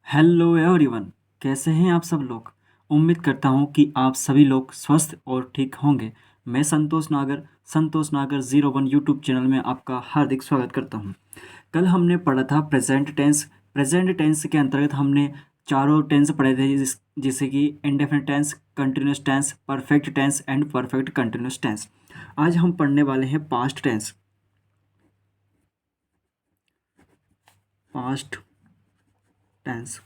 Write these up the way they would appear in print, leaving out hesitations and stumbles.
Hello everyone. कैसे हैं आप सब लोग। उम्मीद करता हूं कि आप सभी लोग स्वस्थ और ठीक होंगे। मैं संतोष नागर 01 यूट्यूब चैनल में आपका हार्दिक स्वागत करता हूं। कल हमने पढ़ा था प्रेजेंट टेंस। प्रेजेंट टेंस के अंतर्गत हमने चारों टेंस पढ़े थे, जैसे कि indefinite tense, continuous tense, perfect tense and perfect continuous tense. आज हम पढ़ने वाले हैं past tense. Past tense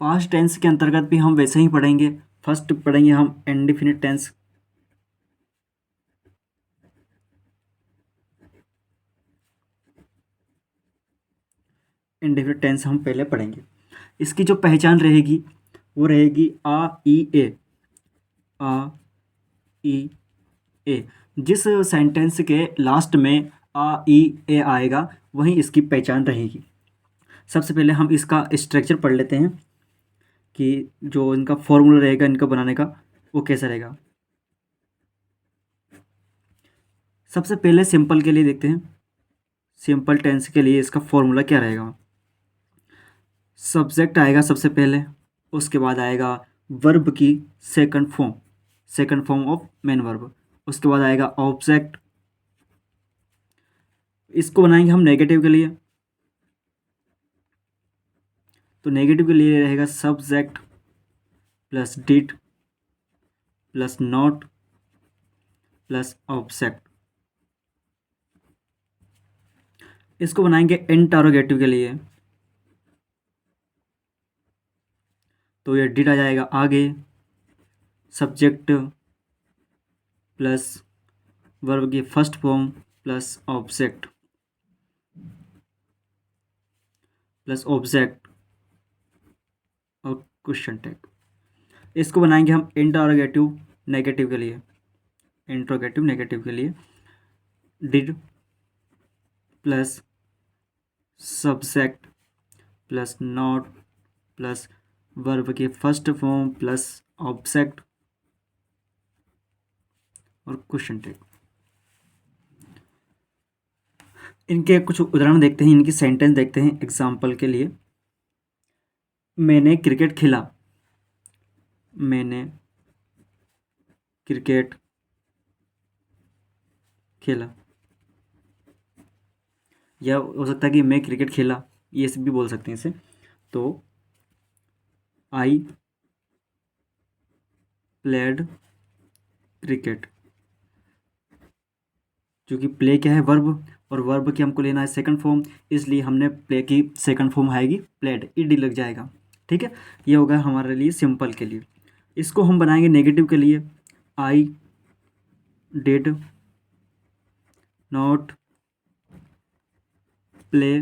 past tense के अंतर्गत भी हम वैसे ही पढ़ेंगे। फर्स्ट पढ़ेंगे हम इंडेफिनिट टेंस। इंडेफिनिट टेंस हम पहले पढ़ेंगे। इसकी जो पहचान रहेगी वो रहेगी आ ई ए। आ ई ए। जिस सेंटेंस के लास्ट में आ ई ए आएगा वही इसकी पहचान रहेगी। सबसे पहले हम इसका स्ट्रक्चर पढ़ लेते हैं कि जो इनका फॉर्मूला रहेगा इनका बनाने का वो कैसा रहेगा। सबसे पहले सिंपल के लिए देखते हैं। सिंपल टेंस के लिए इसका फॉर्मूला क्या रहेगा। सब्जेक्ट आएगा सबसे पहले, उसके बाद आएगा वर्ब की second form of main verb, उसके बाद आएगा ऑब्जेक्ट। इसको बनाएंगे हम नेगेटिव के लिए, तो नेगेटिव के लिए रहेगा subject plus did plus not plus object. इसको बनाएंगे इंटरोगेटिव के लिए, तो ये डिड आ जाएगा आगे, सब्जेक्ट प्लस वर्ब की फर्स्ट फॉर्म प्लस ऑब्जेक्ट और क्वेश्चन टैग। इसको बनाएंगे हम इंटरोगेटिव नेगेटिव के लिए। इंटरोगेटिव नेगेटिव के लिए did plus subject plus not plus verb की फर्स्ट फॉर्म प्लस ऑब्जेक्ट और क्वेश्चन टैग। इनके कुछ उदाहरण देखते हैं, इनकी सेंटेंस देखते हैं एग्जाम्पल के लिए। मैंने क्रिकेट खेला। मैंने क्रिकेट खेला, या हो सकता है कि मैं क्रिकेट खेला, ये सब भी बोल सकते हैं इसे। तो आई प्लेड क्रिकेट, क्योंकि प्ले क्या है वर्ब, और वर्ब की हमको लेना है सेकंड फॉर्म, इसलिए हमने प्ले की सेकंड फॉर्म आएगी प्लेड, ईडी लग जाएगा। ठीक है, ये होगा हमारे लिए सिंपल के लिए। इसको हम बनाएंगे नेगेटिव के लिए। I did not play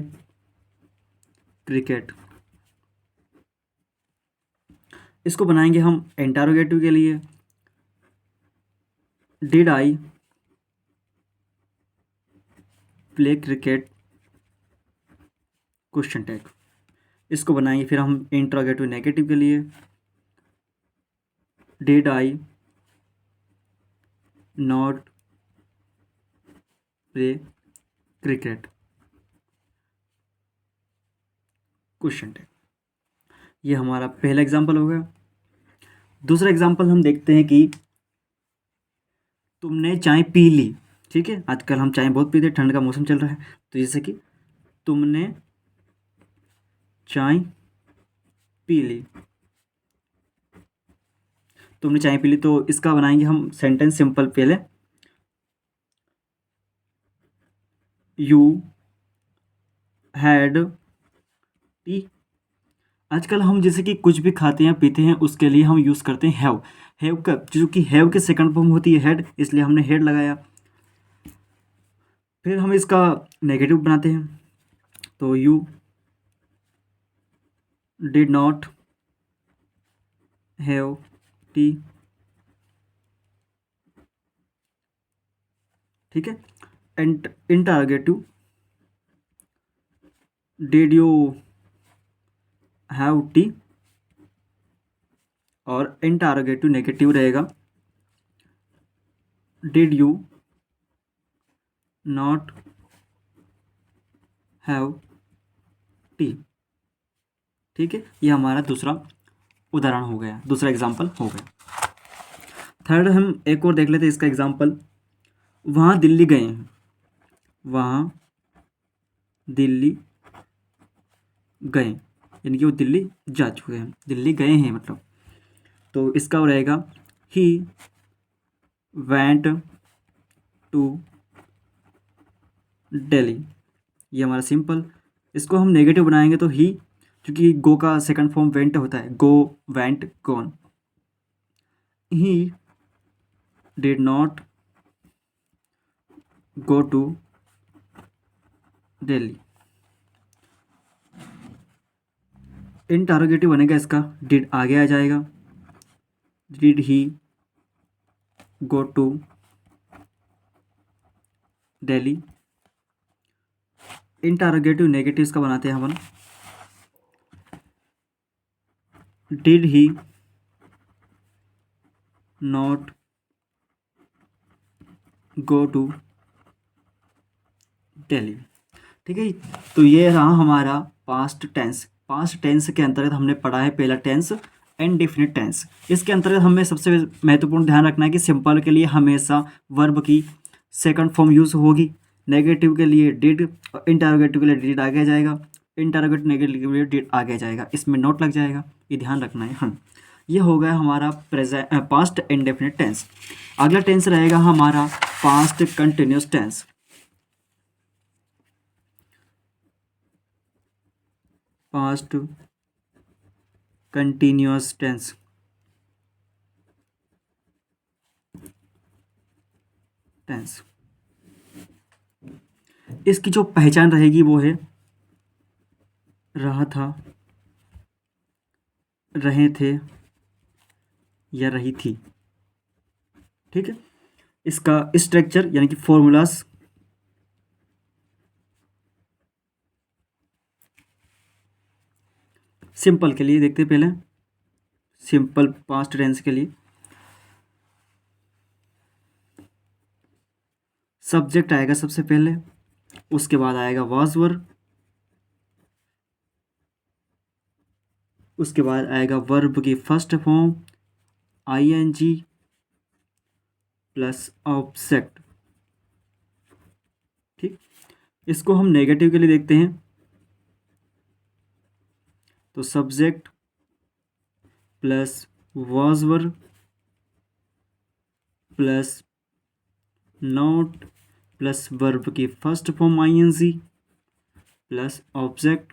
cricket. इसको बनाएंगे हम इंटरोगेटिव के लिए। Did I play cricket question tag. इसको बनाएंगे फिर हम इंटरोगेटिव नेगेटिव के लिए। Did I not play cricket question tag. ये हमारा पहला एग्जाम्पल हो गया। दूसरा एग्जाम्पल हम देखते हैं कि तुमने चाय पी ली। ठीक है, आजकल हम चाय बहुत पीते हैं, ठंड का मौसम चल रहा है, तो जैसे कि तुमने चाय पी ली। तुमने चाय पी ली, तो इसका बनाएंगे हम सेंटेंस सिंपल पहले। You had T. आजकल हम जैसे कि कुछ भी खाते हैं पीते हैं उसके लिए हम यूज़ करते हैं हैव। हैव का जो कि हैव के सेकंड फॉर्म होती है हेड, इसलिए हमने हेड लगाया। फिर हम इसका नेगेटिव बनाते हैं, तो you did not have T. ठीक है, and interrogative did you have T, और इंटरोगेटिव नेगेटिव रहेगा did you not have T. ठीक है, ये हमारा दूसरा उदाहरण हो गया, दूसरा एग्जाम्पल हो गया। थर्ड हम एक और देख लेते हैं इसका एग्जाम्पल। वहाँ दिल्ली गए हैं, वहाँ दिल्ली गए, यानी कि वो दिल्ली जा चुके हैं, दिल्ली गए हैं मतलब। तो इसका वो रहेगा ही वेंट टू दिल्ली। ये हमारा सिंपल। इसको हम नेगेटिव बनाएंगे तो ही, क्योंकि गो का सेकंड फॉर्म वेंट होता है, go went gone. He did not go to Delhi. Interrogative बनेगा इसका, डिड आगे आ जाएगा, did he go to Delhi. Interrogative negative इसका बनाते हैं हम, did he not go to Delhi. ठीक है, तो ये रहा हमारा पास्ट टेंस। पास्ट टेंस के अंतर्गत हमने पढ़ा है पहला टेंस इंडेफिनिट टेंस। इसके अंतर्गत हमें सबसे महत्वपूर्ण ध्यान रखना है कि सिंपल के लिए हमेशा वर्ब की सेकंड फॉर्म यूज़ होगी, नेगेटिव के लिए डिड, इंटरोगेटिव के लिए डिड आगे जाएगा, इंटरोगेटिव नेगेटिव के लिए डिड आगे जाएगा, इसमें नोट लग जाएगा, ये ध्यान रखना है हम। ये हो गया हमारा पास्ट इंडेफिनिट टेंस। अगला टेंस रहेगा हमारा past continuous tense. Past continuous tense. Tense इसकी जो पहचान रहेगी वो है रहा था, रहे थे या रही थी। ठीक है, इसका स्ट्रक्चर यानी कि फॉर्मूलास। सिंपल के लिए देखते हैं पहले, सिंपल पास्ट टेंस के लिए सब्जेक्ट आएगा सबसे पहले, उसके बाद आएगा वाज वर, उसके बाद आएगा वर्ब की first form ING plus object. ठीक, इसको हम नेगेटिव के लिए देखते हैं, तो subject plus was were plus not plus verb की first form ING plus object.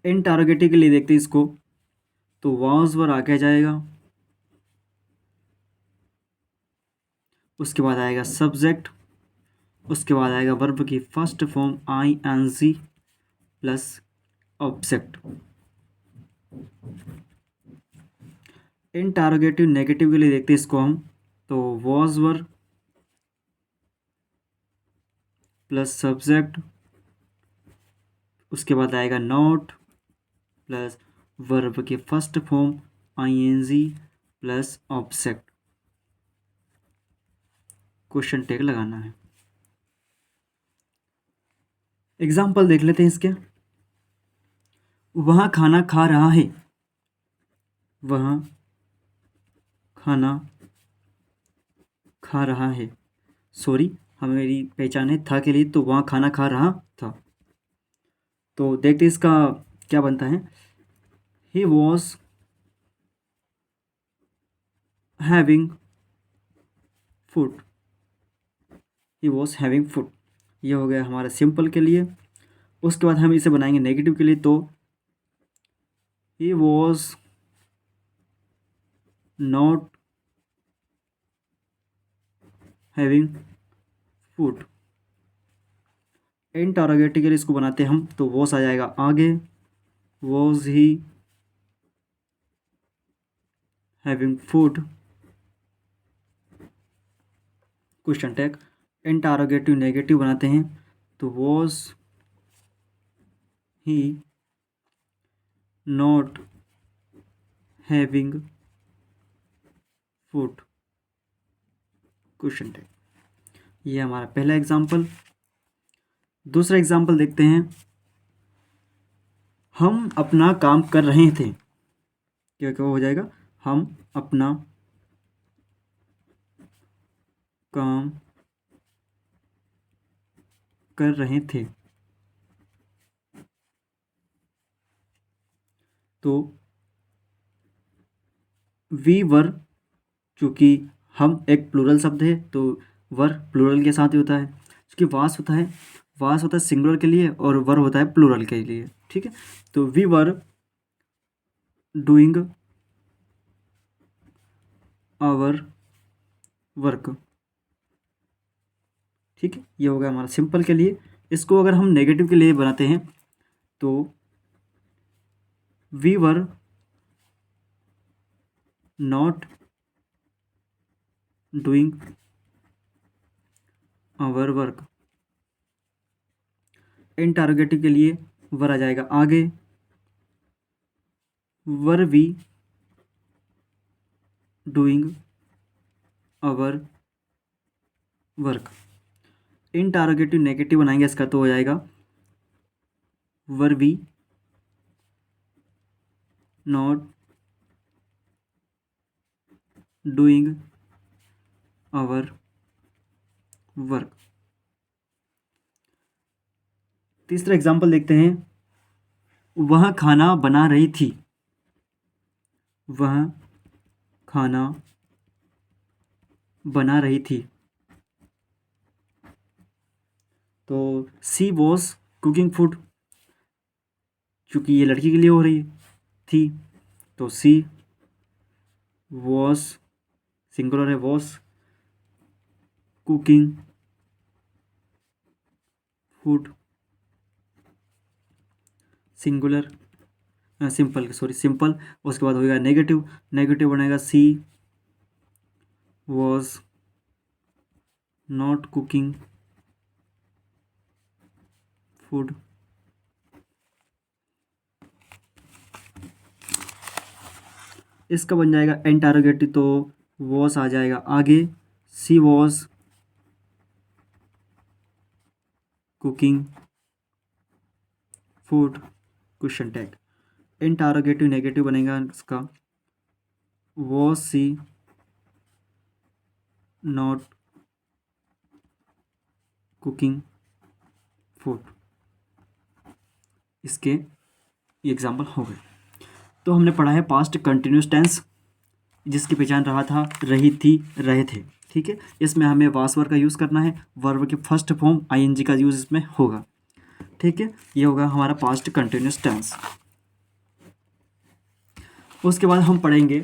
Interrogative के लिए देखते हैं इसको, तो वाज वर आगे जाएगा, उसके बाद आएगा सब्जेक्ट, उसके बाद आएगा वर्ब की first form ING plus object. Interrogative negative के लिए देखते हैं इसको हम, तो वाज वर प्लस सब्जेक्ट, उसके बाद आएगा नॉट प्लस वर्ब की first form ING plus object. Question tag लगाना है। एग्जाम्पल देख लेते हैं इसके। वहाँ खाना खा रहा है, वहाँ खाना खा रहा है, सॉरी हमारी पहचान है था के लिए, तो वहाँ खाना खा रहा था। तो देखते इसका क्या बनता है। He was having food, he was having food. ये हो गया हमारा सिंपल के लिए। उसके बाद हम इसे बनाएंगे नेगेटिव के लिए, तो he was not having food. Interrogative के लिए इसको बनाते हैं हम, तो वॉज आ जाएगा आगे, was he having food, question tag. Interrogative negative बनाते हैं, तो was he not having food, question tag. ये हमारा पहला एग्जाम्पल। दूसरा एग्जाम्पल देखते हैं। हम अपना काम कर रहे थे, क्या क्या हो जाएगा, हम अपना काम कर रहे थे। तो वी वर, चूँकि हम एक प्लूरल शब्द है तो वर प्लूरल के साथ ही होता है। क्योंकि वास होता है सिंगुलर के लिए और वर होता है प्लूरल के लिए। ठीक है, तो we were doing our work. ठीक है, ये हो गया हमारा सिंपल के लिए। इसको अगर हम नेगेटिव के लिए बनाते हैं तो we were not doing our work. Interrogative के लिए वर आ जाएगा आगे, were we doing our work. Interrogative negative बनाएंगे इसका तो हो जाएगा were we not doing our work. तीसरा एग्जाम्पल देखते हैं, वह खाना बना रही थी। वह खाना बना रही थी। तो सी वॉज कुकिंग फूड, चूँकि ये लड़की के लिए हो रही थी तो सी वॉज सिंगुलर है, was cooking food singular, simple. उसके बाद होगा नेगेटिव, नेगेटिव बनेगा she was not cooking food. इसका बन जाएगा इंटरोगेटिव, तो वॉज आ जाएगा आगे, she was cooking food question tag. Interrogative negative बनेगा इसका, was she not cooking food. इसके ये एग्जाम्पल हो गए। तो हमने पढ़ा है पास्ट कंटिन्यूस टेंस, जिसकी पहचान रहा था रही थी रहे थे। ठीक है, इसमें हमें वास वर्ब का यूज़ करना है, वर्ब के फर्स्ट फॉर्म आईएनजी का यूज़ इसमें होगा। ठीक है, ये होगा हमारा पास्ट कंटिन्यूस टेंस। उसके बाद हम पढ़ेंगे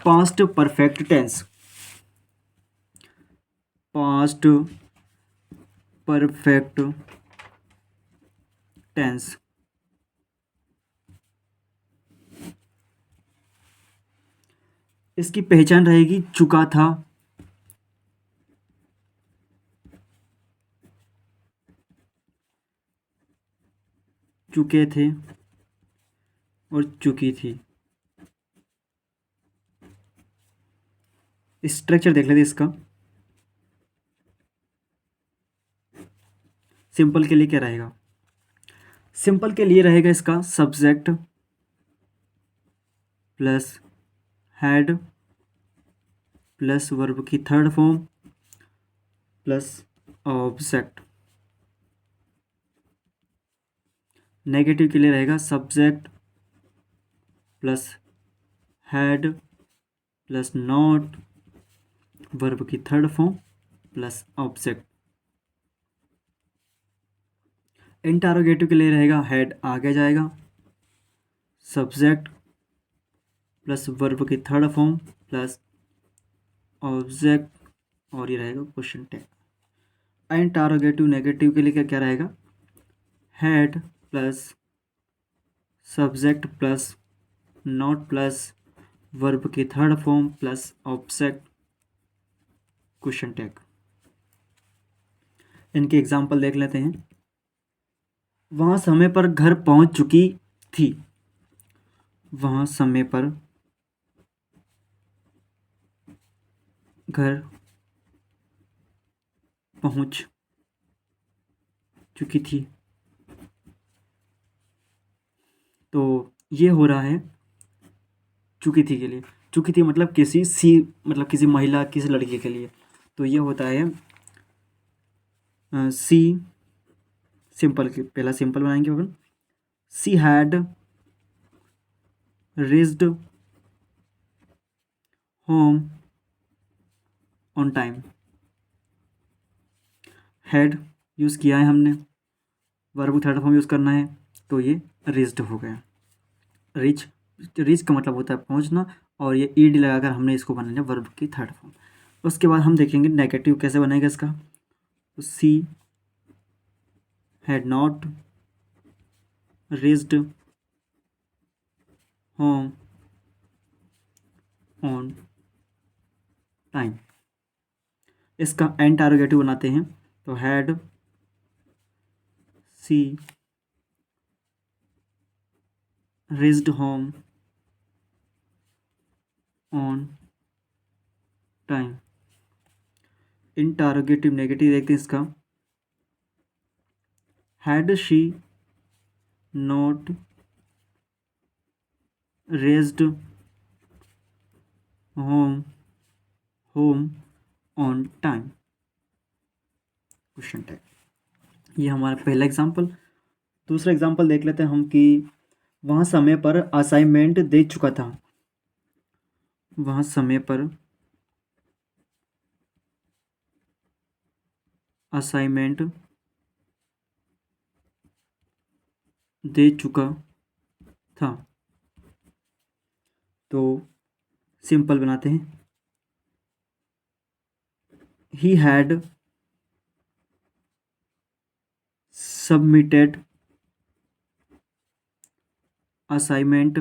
past perfect tense. Past perfect tense, इसकी पहचान रहेगी चुका था, चुके थे और चुकी थी। स्ट्रक्चर देख लेते इसका। सिंपल के लिए क्या रहेगा, सिंपल के लिए रहेगा इसका subject plus had plus verb की third form plus object. Negative के लिए रहेगा subject plus had plus not verb की third form plus object. Interrogative के लिए रहेगा हैड आगे जाएगा, सब्जेक्ट प्लस वर्ब की थर्ड फॉर्म प्लस ऑब्जेक्ट, और ये रहेगा क्वेश्चन टैग। इंटरोगेटिव नेगेटिव के लिए क्या क्या रहेगा, had plus subject plus not plus verb की third form plus object question tag. इनके एग्जाम्पल देख लेते हैं। वहाँ समय पर घर पहुँच चुकी थी। वहाँ समय पर घर पहुँच चुकी थी। तो ये हो रहा है चुकी थी के लिए। चुकी थी मतलब किसी सी, मतलब किसी महिला, किसी लड़की के लिए। तो ये होता है सी। सिंपल के पहला सिंपल बनाएंगे अपन। She had reached home on time. Had use किया है हमने, वर्ब थर्ड फॉर्म यूज़ करना है, तो ये रीच्ड हो गया। रीच, रीच का मतलब होता है पहुंचना, और ये ईडी लगाकर हमने इसको बनाया वर्ब की थर्ड फॉर्म। उसके बाद हम देखेंगे नेगेटिव कैसे बनेगा इसका। तो she had not reached home on time. इसका इंटरोगेटिव बनाते हैं। तो had she reached home on time. Interrogative negative देखते हैं इसका। Had she not reached home home on time. Question tag. ये हमारा पहला एग्जाम्पल। दूसरा एग्जाम्पल देख लेते हैं हम कि वहाँ समय पर असाइनमेंट दे चुका था। वहाँ समय पर असाइनमेंट दे चुका था। तो सिंपल बनाते हैं। He had submitted assignment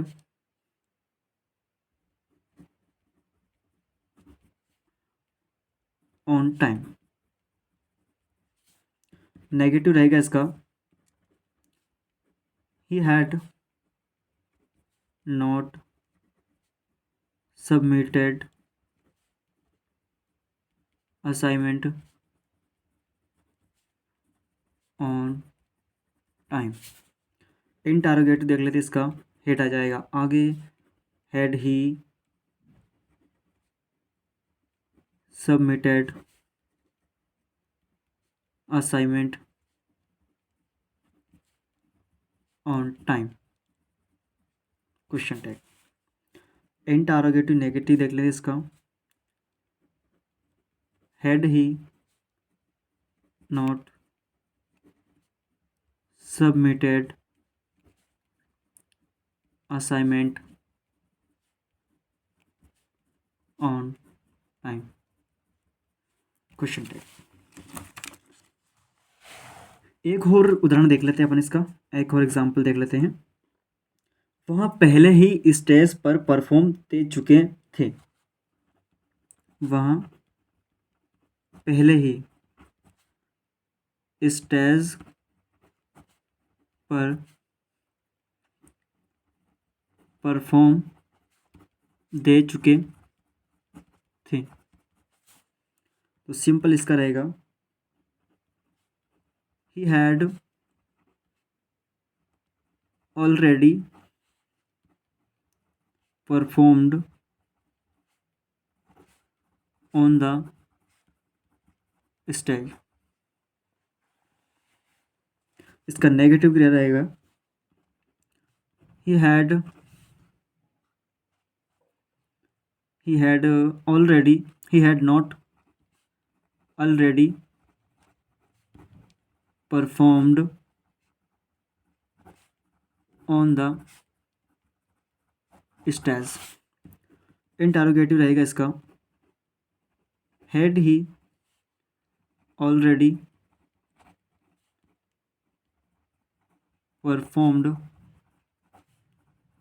on time. Negative रहेगा इसका। He had not submitted assignment on time. Interrogative देख लेते इसका। हेड आ जाएगा आगे। Had he submitted assignment on time. Question tag. Interrogative negative देख लेते इसका। Had he not submitted assignment on time. Question tag. एक और उदाहरण देख लेते हैं अपन इसका। एक और एग्जाम्पल देख लेते हैं। वहाँ पहले ही स्टेज पर परफॉर्म दे चुके थे। वहाँ पहले ही स्टेज पर परफॉर्म दे चुके थे। तो सिंपल इसका रहेगा। He had already performed on the stage. इसका नेगेटिव क्या रहेगा। He had already he had not already performed on the stage। Interrogative रहेगा इसका। had he already performed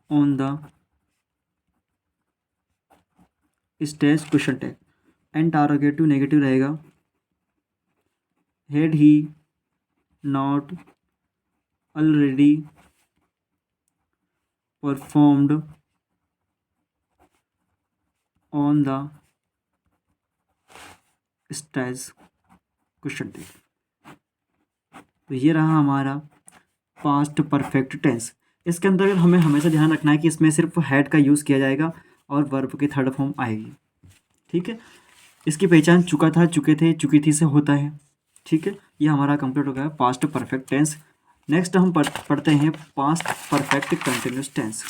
on the stage। Question tag. Interrogative negative रहेगा। had he not already performed on the stage। Question tag. तो ये रहा हमारा past perfect tense. इसके अंदर हमें हमेशा ध्यान रखना है कि इसमें सिर्फ हैड का यूज़ किया जाएगा और वर्ब की थर्ड फॉर्म आएगी। ठीक है, इसकी पहचान चुका था, चुके थे, चुकी थी से होता है। ठीक है, ये हमारा कंप्लीट हो गया पास्ट परफेक्ट टेंस। नेक्स्ट हम पढ़ते हैं पास्ट परफेक्ट कंटिन्यूस टेंस।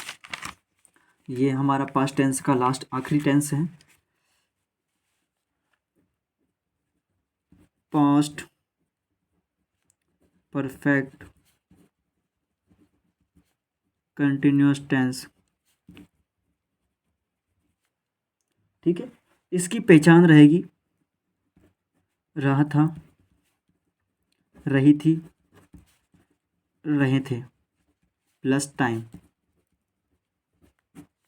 ये हमारा पास्ट टेंस का लास्ट आखिरी टेंस है। Past perfect continuous tense. ठीक है, इसकी पहचान रहेगी रहा था, रही थी, रहे थे प्लस टाइम।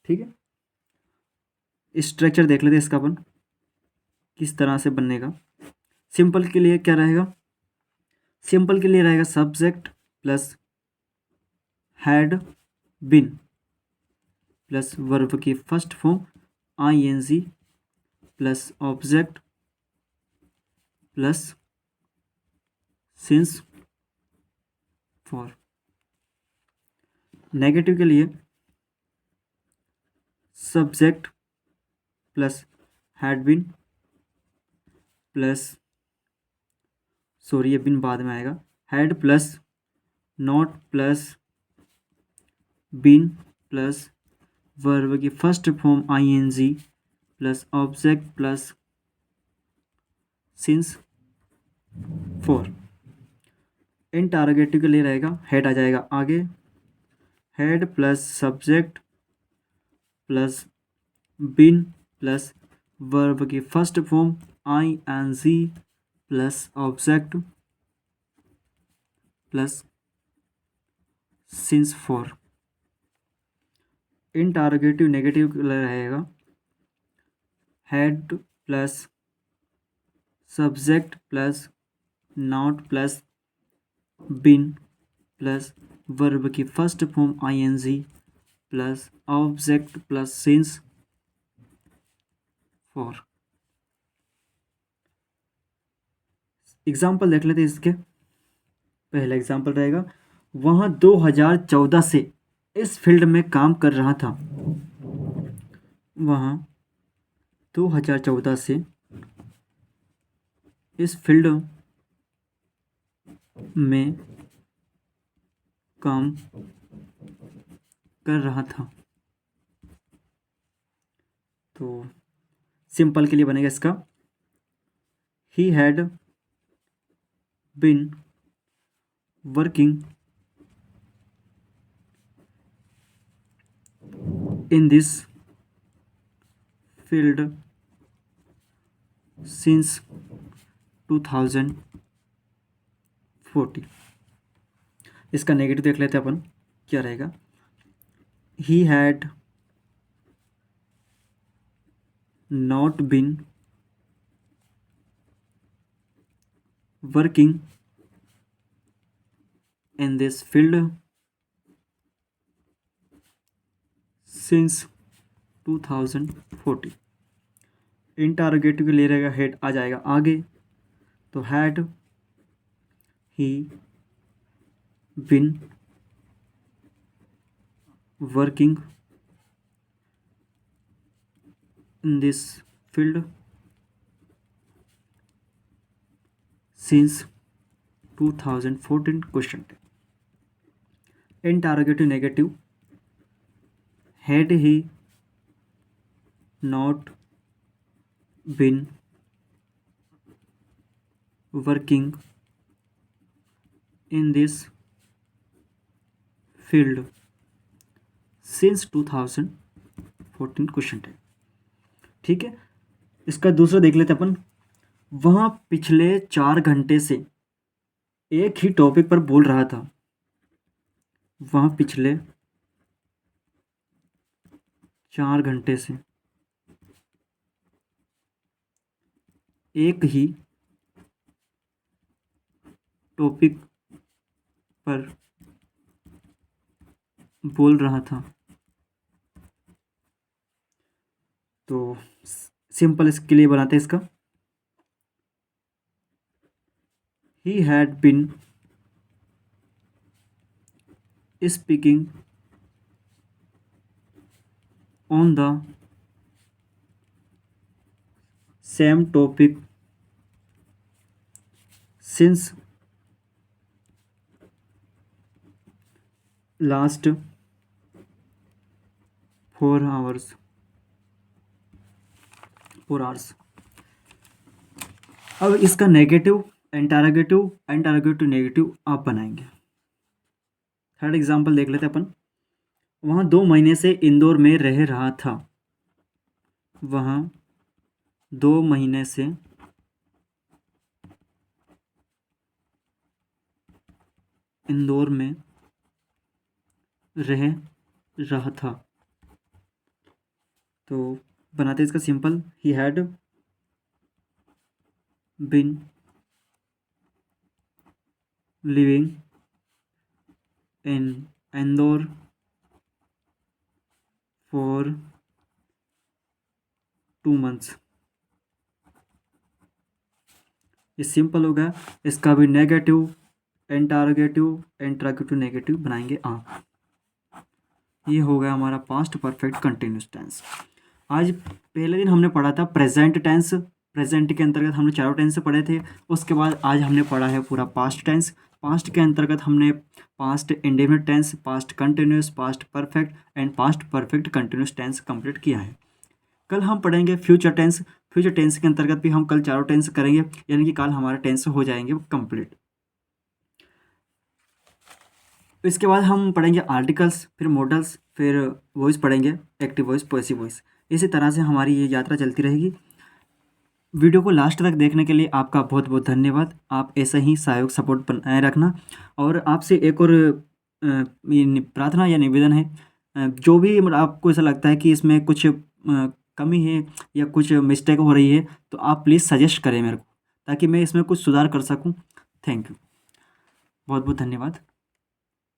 ठीक है, स्ट्रक्चर देख लेते हैं इसका अपन किस तरह से बनेगा। सिंपल के लिए क्या रहेगा? सिंपल के लिए रहेगा subject plus had been plus verb की first form ING plus object plus since for. Negative के लिए subject plus had been plus, sorry ये बिन बाद में आएगा, had plus not plus been plus verb की first form ING plus object plus since for. Interrogative के लिए रहेगा हेड आ जाएगा आगे, had plus subject plus been plus verb की first form I N ji plus object plus since for. Interrogative negative के लिए रहेगा had plus subject plus not plus been plus verb की first form ING plus object plus since for. Example देख लेते हैं इसके। पहला एग्जाम्पल रहेगा वह 2014 से इस फील्ड में काम कर रहा था। वह 2014 से इस फील्ड में काम कर रहा था। तो सिंपल के लिए बनेगा इसका he had been working in this field since 2014। इसका नेगेटिव देख लेते हैं अपन क्या रहेगा। He had not been working in this field since 2014। Interrogative के लिए रहेगा हेड आ जाएगा आगे, तो had he been working in this field since 2014 question. Interrogative negative had he not been working in this field since 2014 question है। ठीक है, इसका दूसरा देख लेते अपन। वह पिछले 4 घंटे से एक ही टॉपिक पर बोल रहा था। वह पिछले 4 घंटे से एक ही टॉपिक पर बोल रहा था। तो सिंपल इसके लिए बनाते हैं इसका he had been speaking on the same topic since last 4 hours 4 hours। अब इसका नेगेटिव, इंटरोगेटिव, इंटरोगेटिव नेगेटिव आप बनाएंगे। थर्ड एग्जांपल देख लेते अपन। वहाँ 2 महीने से इंदौर में रह रहा था। वहाँ 2 महीने से इंदौर में रह रहा था। तो बनाते इसका simple, he had been living in Indore for 2 months। ये सिंपल होगा। इसका भी नेगेटिव, इंटरोगेटिव, इंटरोगेटिव नेगेटिव बनाएंगे आप। ये हो गया हमारा पास्ट परफेक्ट कंटिन्यूस टेंस। आज पहले दिन हमने पढ़ा था प्रेजेंट टेंस। प्रेजेंट के अंतर्गत हमने चारों टेंस पढ़े थे। उसके बाद आज हमने पढ़ा है पूरा पास्ट टेंस। पास्ट के अंतर्गत हमने past indefinite tense, past continuous, past perfect and past perfect continuous tense complete किया है। कल हम पढ़ेंगे फ्यूचर टेंस। फ्यूचर टेंस के अंतर्गत भी हम कल चारों टेंस करेंगे, यानी कि कल हमारे टेंस हो जाएंगे कंप्लीट। इसके बाद हम पढ़ेंगे आर्टिकल्स, फिर मॉडल्स, फिर वॉइस पढ़ेंगे, एक्टिव वॉइस, पॉसेसिव वॉइस। इसी तरह से हमारी ये यात्रा चलती रहेगी। वीडियो को लास्ट तक देखने के लिए आपका बहुत बहुत धन्यवाद। आप ऐसा ही सहयोग सपोर्ट बनाए रखना। और आपसे एक और प्रार्थना या निवेदन है, जो भी आपको ऐसा लगता है कि इसमें कुछ कमी है या कुछ मिस्टेक हो रही है, तो आप प्लीज़ सजेस्ट करें मेरे को, ताकि मैं इसमें कुछ सुधार कर सकूं। थैंक यू, बहुत बहुत धन्यवाद।